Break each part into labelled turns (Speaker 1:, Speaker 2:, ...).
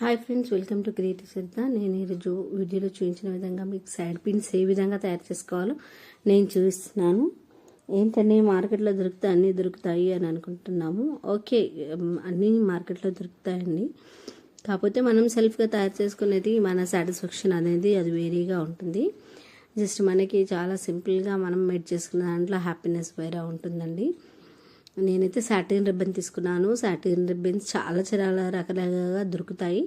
Speaker 1: Hi friends, welcome to creative Shraddha. నేను ఈరోజు వీడియోలో చూపించిన విధంగా మీకు సైడ్ పిన్స్ ఏ విధంగా తయారు చేసుకోవాలో నేను చూపిస్తున్నాను. ఏంటంటే మార్కెట్లో అన్నీ దొరుకుతాయి అని అనుకుంటున్నాము. ఓకే, అన్నీ మార్కెట్లో దొరుకుతాయండి. కాకపోతే మనం సెల్ఫ్గా తయారు చేసుకునేది మన సాటిస్ఫాక్షన్ అనేది అది వేరేగా ఉంటుంది. జస్ట్ మనకి చాలా సింపుల్గా మనం మేడ్ చేసుకున్న దాంట్లో హ్యాపీనెస్ వేరే ఉంటుందండి. నేనైతే సాటిన్ రిబ్బన్ తీసుకున్నాను. సాటిన్ రిబ్బన్స్ చాలా రకాలుగా దొరుకుతాయి.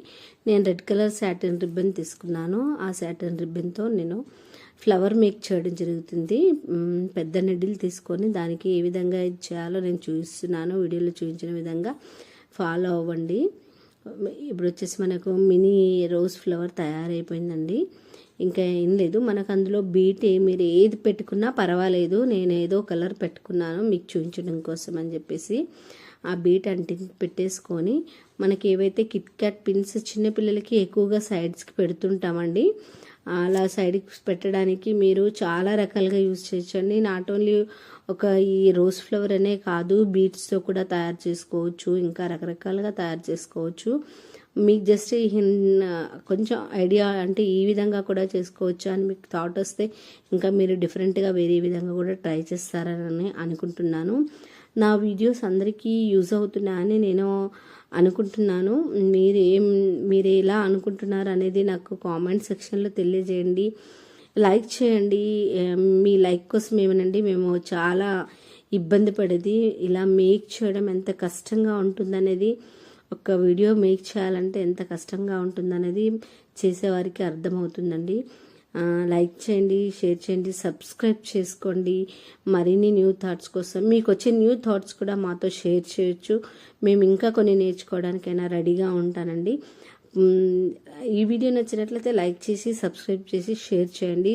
Speaker 1: నేను రెడ్ కలర్ సాటిన్ రిబ్బన్ తీసుకున్నాను. ఆ సాటిన్ రిబ్బన్తో నేను ఫ్లవర్ మేక్ చేయడం జరుగుతుంది. పెద్ద నెడిల్ తీసుకొని దానికి ఏ విధంగా ఇది చేయాలో నేను చూపిస్తున్నాను. వీడియోలో చూపించిన విధంగా ఫాలో అవ్వండి. ఇప్పుడు వచ్చేసి మనకు మినీ రోజ్ ఫ్లవర్ తయారైపోయిందండి. ఇంకా ఏం లేదు, మనకు అందులో బీట్ మీరు ఏది పెట్టుకున్నా పర్వాలేదు. నేను ఏదో కలర్ పెట్టుకున్నాను మీకు చూపించడం కోసం అని చెప్పేసి ఆ బీట్ పెట్టేసుకొని మనకి ఏవైతే కిట్ క్యాట్ పిన్స్ చిన్నపిల్లలకి ఎక్కువగా సైడ్స్కి పెడుతుంటామండి. అలా సైడ్కి పెట్టడానికి మీరు చాలా రకాలుగా యూజ్ చేయొచ్చండి. నాట్ ఓన్లీ ఒక ఈ రోజ్ ఫ్లవర్ అనే కాదు, బీట్స్తో కూడా తయారు చేసుకోవచ్చు, ఇంకా రకరకాలుగా తయారు చేసుకోవచ్చు. మీకు జస్ట్ కొంచెం ఐడియా అంటే ఈ విధంగా కూడా చేసుకోవచ్చు అని మీకు థాట్ వస్తే ఇంకా మీరు డిఫరెంట్గా వేరే విధంగా కూడా ట్రై చేస్తారని అనుకుంటున్నాను. నా వీడియోస్ అందరికీ యూజ్ అవుతున్నాయని నేను అనుకుంటున్నాను. మీరు ఎలా అనుకుంటున్నారు అనేది నాకు కామెంట్ సెక్షన్లో తెలియజేయండి. లైక్ చేయండి. మీ లైక్ కోసం ఏమనండి, మేము చాలా ఇబ్బంది పడేది ఇలా మేక్ చేయడం ఎంత కష్టంగా ఉంటుందనేది, ఒక వీడియో మేక్ చేయాలంటే ఎంత కష్టంగా ఉంటుందనేది చేసేవారికి అర్థమవుతుందండి. లైక్ చేయండి, షేర్ చేయండి, సబ్స్క్రైబ్ చేసుకోండి. మరిన్ని న్యూ థాట్స్ కోసం మీకు వచ్చే న్యూ థాట్స్ కూడా మాతో షేర్ చేయొచ్చు. మేము ఇంకా కొన్ని నేర్చుకోవడానికైనా రెడీగా ఉంటానండి. ఈ వీడియో నచ్చినట్లయితే లైక్ చేసి సబ్స్క్రైబ్ చేసి షేర్ చేయండి.